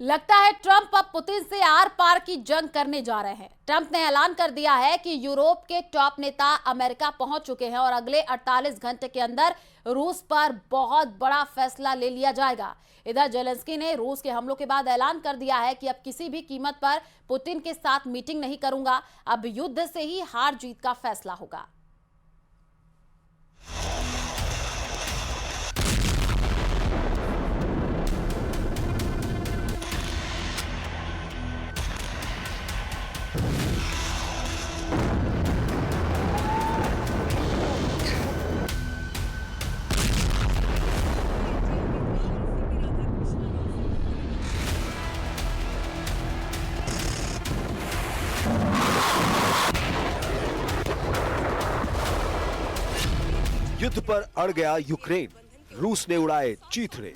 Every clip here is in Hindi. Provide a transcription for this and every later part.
लगता है ट्रंप अब पुतिन से आर पार की जंग करने जा रहे हैं। ट्रंप ने ऐलान कर दिया है कि यूरोप के टॉप नेता अमेरिका पहुंच चुके हैं और अगले 48 घंटे के अंदर रूस पर बहुत बड़ा फैसला ले लिया जाएगा। इधर जेलेंस्की ने रूस के हमलों के बाद ऐलान कर दिया है कि अब किसी भी कीमत पर पुतिन के साथ मीटिंग नहीं करूंगा, अब युद्ध से ही हार जीत का फैसला होगा। युद्ध पर अड़ गया यूक्रेन, रूस ने उड़ाए चीथड़े।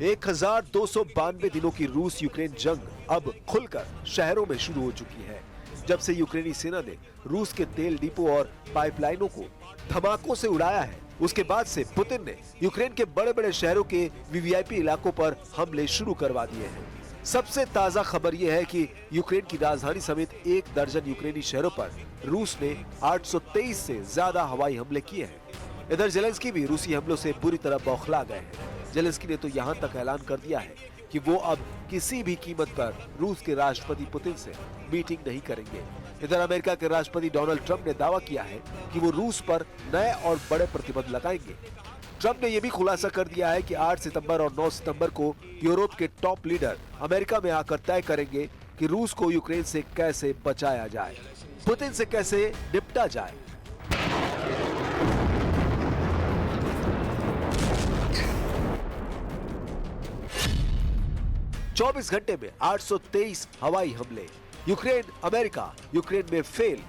एक 1292 दिनों की रूस यूक्रेन जंग अब खुलकर शहरों में शुरू हो चुकी है। जब से यूक्रेनी सेना ने रूस के तेल डिपो और पाइपलाइनों को धमाकों से उड़ाया है, उसके बाद से पुतिन ने यूक्रेन के बड़े बड़े शहरों के वीवीआईपी इलाकों पर हमले शुरू करवा दिए हैं। सबसे ताजा खबर यह है कि यूक्रेन की राजधानी समेत 1 दर्जन यूक्रेनी शहरों पर रूस ने 823 से ज्यादा हवाई हमले किए हैं। इधर जेलेंस्की भी रूसी हमलों से बुरी तरह बौखला गए हैं। जेलेंस्की ने तो यहां तक ऐलान कर दिया है कि वो अब किसी भी कीमत पर रूस के राष्ट्रपति पुतिन से मीटिंग नहीं करेंगे। इधर अमेरिका के राष्ट्रपति डोनाल्ड ट्रंप ने दावा किया है कि वो रूस पर नए और बड़े प्रतिबंध लगाएंगे। ट्रंप ने यह भी खुलासा कर दिया है कि 8 सितंबर और 9 सितंबर को यूरोप के टॉप लीडर अमेरिका में आकर तय करेंगे कि रूस को यूक्रेन से कैसे बचाया जाए, पुतिन से कैसे निपटा जाए। चौबीस घंटे में 823 हवाई हमले। यूक्रेन अमेरिका यूक्रेन में फेल।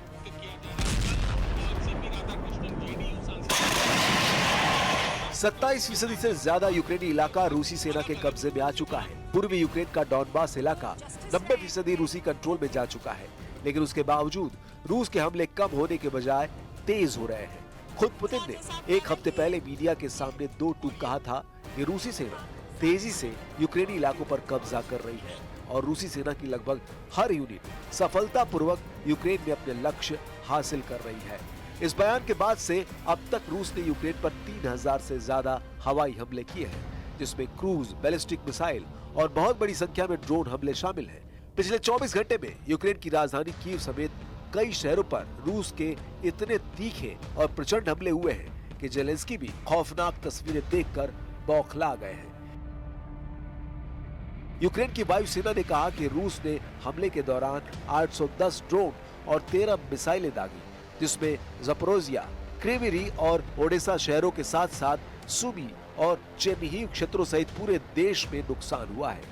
सत्ताईस फीसदी से ज्यादा यूक्रेनी इलाका रूसी सेना के कब्जे में आ चुका है। पूर्वी यूक्रेन का डॉनबास इलाका 90% रूसी कंट्रोल में जा चुका है, लेकिन उसके बावजूद रूस के हमले कम होने के बजाय तेज हो रहे हैं। खुद पुतिन ने एक हफ्ते पहले मीडिया के सामने 2 टूक कहा था कि रूसी सेना तेजी से यूक्रेनी इलाकों पर कब्जा कर रही है और रूसी सेना की लगभग हर यूनिट सफलतापूर्वक यूक्रेन में अपने लक्ष्य हासिल कर रही है। इस बयान के बाद से अब तक रूस ने यूक्रेन पर 3000 से ज्यादा हवाई हमले किए हैं, जिसमें क्रूज, बैलिस्टिक मिसाइल और बहुत बड़ी संख्या में ड्रोन हमले शामिल हैं। पिछले 24 घंटे में यूक्रेन की राजधानी कीव समेत कई शहरों पर रूस के इतने तीखे और प्रचंड हमले हुए हैं कि जेलेंस्की भी खौफनाक तस्वीरें देखकर बौखला गए हैं। यूक्रेन की वायुसेना ने कहा कि रूस ने हमले के दौरान 810 ड्रोन और 13 मिसाइलें दागी, जिसमें ज़पोरोजिया, क्रीवी और ओडेसा शहरों के साथ साथ सुमी और चेर्निहिव क्षेत्रों सहित पूरे देश में नुकसान हुआ है।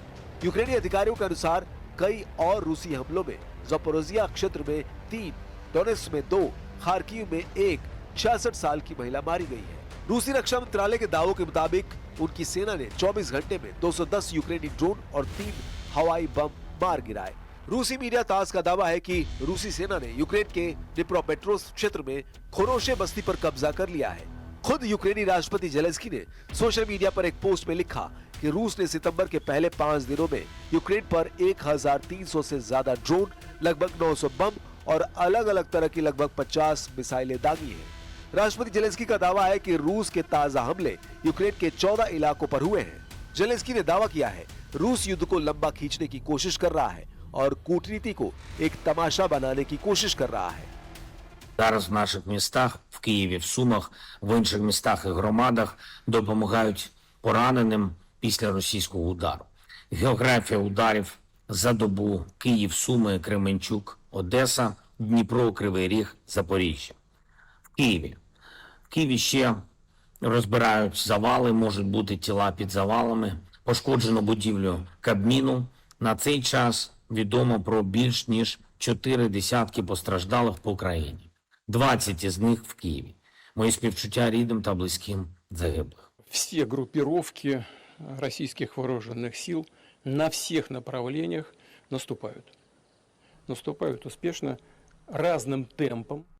यूक्रेनी अधिकारियों के अनुसार कई और रूसी हमलों में ज़पोरोजिया क्षेत्र में 3, डोनेट्स्क में 2, खार्किव में 1 66 साल की महिला मारी गई है। रूसी रक्षा मंत्रालय के दावों के मुताबिक उनकी सेना ने 24 घंटे में 210 यूक्रेनी ड्रोन और 3 हवाई बम मार गिराए। रूसी मीडिया तास का दावा है कि रूसी सेना ने यूक्रेन के डिप्रोपेट्रोव्स्क क्षेत्र में खोरोशे बस्ती पर कब्जा कर लिया है। खुद यूक्रेनी राष्ट्रपति जेलेंस्की ने सोशल मीडिया पर एक पोस्ट में लिखा कि रूस ने सितंबर के पहले 5 दिनों में यूक्रेन पर 1300 से ज्यादा ड्रोन, लगभग 900 बम और अलग अलग तरह की लगभग 50 मिसाइलें दागी हैं। राष्ट्रपति जेलेंस्की का दावा है कि रूस के ताजा हमले यूक्रेन के 14 इलाकों पर हुए हैं। जेलेंस्की ने दावा किया है रूस युद्ध को लंबा खींचने की कोशिश कर रहा है और कूटनीति को एक तमाशा बनाने की कोशिश कर रहा है। Зараз в наших містах, в Києві, в Сумах, в інших містах і громадах допомагають пораненим після російського удару. Географія ударів за добу: Київ, Суми, Кременчук, Одеса, Дніпро, Кривий Ріг, Запоріжжя. В Києві ще розбирають завали, можуть бути тіла під завалами. Пошкоджено будівлю Кабміну. На цей час відомо про більш ніж 4 десятки постраждалих по країні. 20 із них в Києві. Мої співчуття рідним та близьким загиблих. Все группировки российских вооруженных сил на всех направлениях наступают. Наступают успешно, разным темпом.